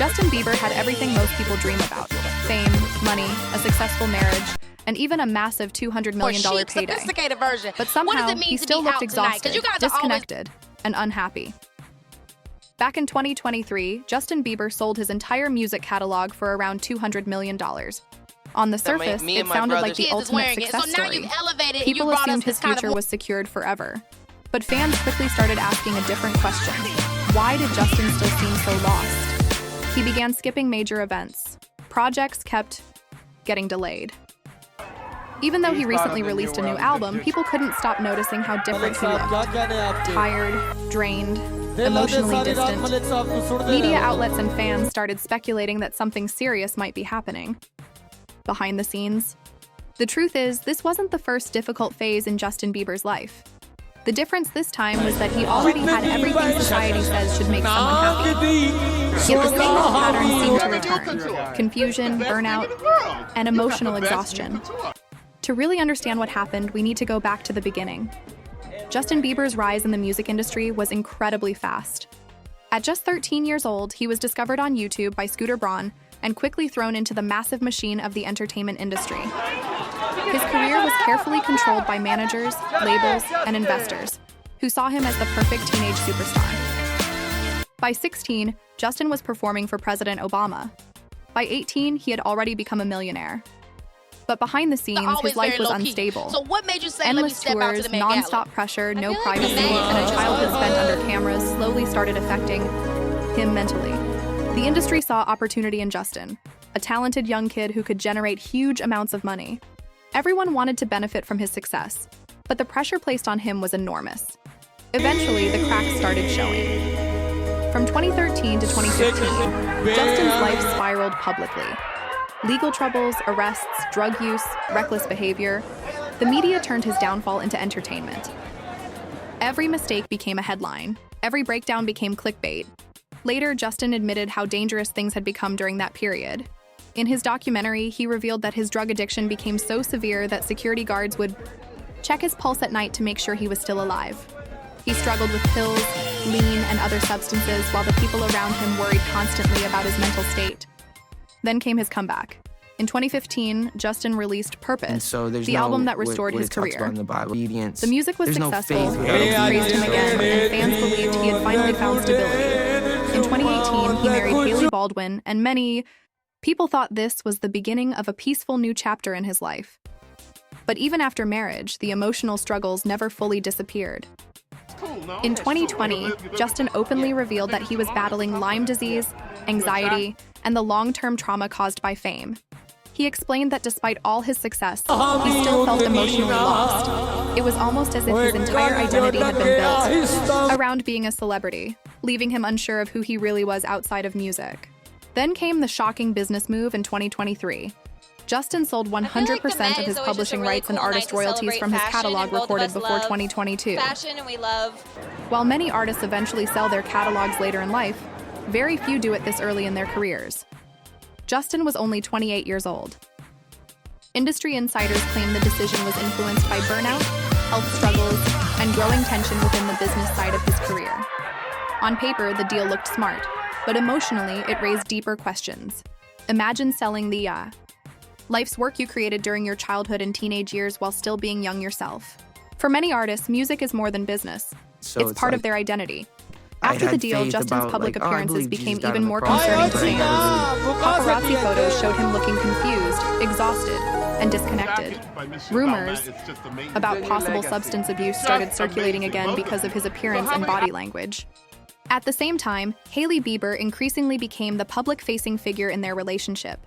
Justin Bieber had everything most people dream about: fame, money, a successful marriage, and even a massive $200 million payday. Sophisticated version. But somehow, he still looked exhausted, disconnected, and unhappy. Back in 2023, Justin Bieber sold his entire music catalog for around $200 million. On the surface, it sounded like the ultimate success story. People assumed his future was secured forever. But fans quickly started asking a different question. Why did Justin still seem so lost? He began skipping major events. Projects kept getting delayed. Even though he recently released a new album, people couldn't stop noticing how different he looked. Tired, drained, emotionally distant. Media outlets and fans started speculating that something serious might be happening. Behind the scenes, the truth is, this wasn't the first difficult phase in Justin Bieber's life. The difference this time was that he already had everything society says should make someone happy. Yet the same old patterns seemed to return: confusion, burnout, and emotional exhaustion. To really understand what happened, we need to go back to the beginning. Justin Bieber's rise in the music industry was incredibly fast. At just 13 years old, he was discovered on YouTube by Scooter Braun and quickly thrown into the massive machine of the entertainment industry. His career was carefully controlled by managers, labels, and investors, who saw him as the perfect teenage superstar. By 16, Justin was performing for President Obama. By 18, he had already become a millionaire. But behind the scenes, his life was unstable. So what made you say, endless tours, non-stop pressure, no privacy, and a childhood spent under cameras slowly started affecting him mentally. The industry saw opportunity in Justin, a talented young kid who could generate huge amounts of money. Everyone wanted to benefit from his success, but the pressure placed on him was enormous. Eventually, the cracks started showing. From 2013 to 2015, Justin's life spiraled publicly. Legal troubles, arrests, drug use, reckless behavior. The media turned his downfall into entertainment. Every mistake became a headline. Every breakdown became clickbait. Later, Justin admitted how dangerous things had become during that period. In his documentary, he revealed that his drug addiction became so severe that security guards would check his pulse at night to make sure he was still alive. He struggled with pills, lean, and other substances while the people around him worried constantly about his mental state. Then came his comeback. In 2015, Justin released Purpose, the album that restored his career. The music was successful, critics praised him again, and fans believed he had finally found stability. In 2018, he married Hailey Baldwin, and many people thought this was the beginning of a peaceful new chapter in his life. But even after marriage, the emotional struggles never fully disappeared. In 2020, Justin openly revealed that he was battling Lyme disease, anxiety, and the long-term trauma caused by fame. He explained that despite all his success, he still felt emotionally lost. It was almost as if his entire identity had been built around being a celebrity, leaving him unsure of who he really was outside of music. Then came the shocking business move in 2023. Justin sold 100% of his publishing rights and artist royalties from his catalog recorded before 2022. While many artists eventually sell their catalogs later in life, very few do it this early in their careers. Justin was only 28 years old. Industry insiders claim the decision was influenced by burnout, health struggles, and growing tension within the business side of his career. On paper, the deal looked smart, but emotionally, it raised deeper questions. Imagine selling the life's work you created during your childhood and teenage years while still being young yourself. For many artists, music is more than business. It's part of their identity. After the deal, Justin's public appearances became even more concerning to fans. Paparazzi photos showed him looking confused, exhausted, and disconnected. Rumors about possible substance abuse started circulating again because of his appearance and body language. At the same time, Hailey Bieber increasingly became the public-facing figure in their relationship.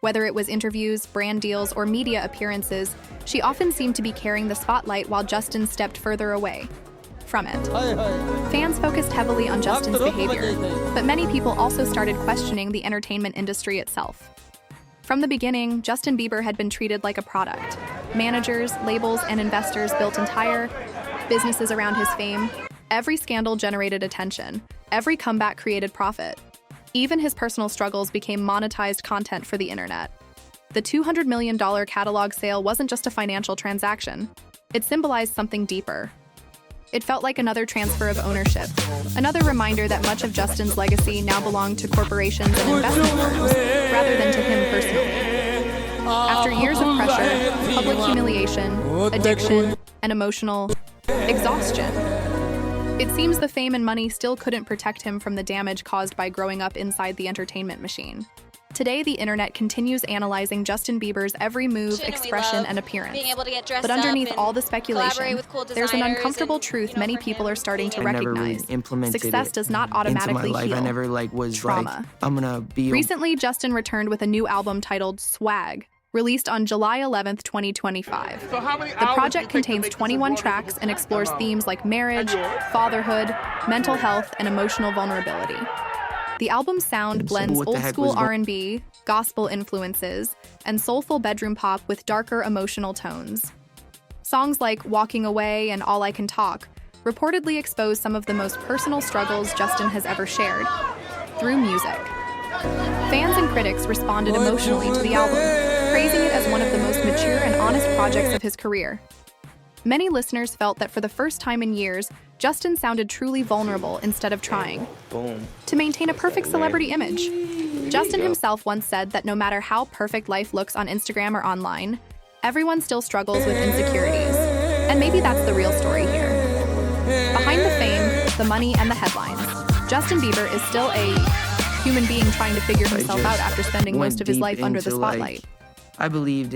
Whether it was interviews, brand deals, or media appearances, she often seemed to be carrying the spotlight while Justin stepped further away from it. Fans focused heavily on Justin's behavior, but many people also started questioning the entertainment industry itself. From the beginning, Justin Bieber had been treated like a product. Managers, labels, and investors built entire businesses around his fame. Every scandal generated attention. Every comeback created profit. Even his personal struggles became monetized content for the internet. The $200 million catalog sale wasn't just a financial transaction. It symbolized something deeper. It felt like another transfer of ownership, another reminder that much of Justin's legacy now belonged to corporations and investment firms, rather than to him personally. After years of pressure, public humiliation, addiction, and emotional exhaustion, it seems the fame and money still couldn't protect him from the damage caused by growing up inside the entertainment machine. Today, the internet continues analyzing Justin Bieber's every move, expression, and appearance. But underneath all the speculation, there's an uncomfortable truth many people are starting to recognize. Success does not automatically heal trauma. Recently, Justin returned with a new album titled Swag, released on July 11th, 2025. The project contains 21 tracks and explores themes like marriage, fatherhood, mental health, and emotional vulnerability. The album's sound blends old-school R&B, gospel influences, and soulful bedroom pop with darker emotional tones. Songs like Walking Away and All I Can Talk reportedly expose some of the most personal struggles Justin has ever shared through music. Fans and critics responded emotionally to the album, praising it as one of the most mature and honest projects of his career. Many listeners felt that for the first time in years, Justin sounded truly vulnerable instead of trying to maintain a perfect celebrity image. Justin himself once said that no matter how perfect life looks on Instagram or online, everyone still struggles with insecurities. And maybe that's the real story here. Behind the fame, the money, and the headlines, Justin Bieber is still a human being trying to figure himself out after spending most of his life under the spotlight. I believed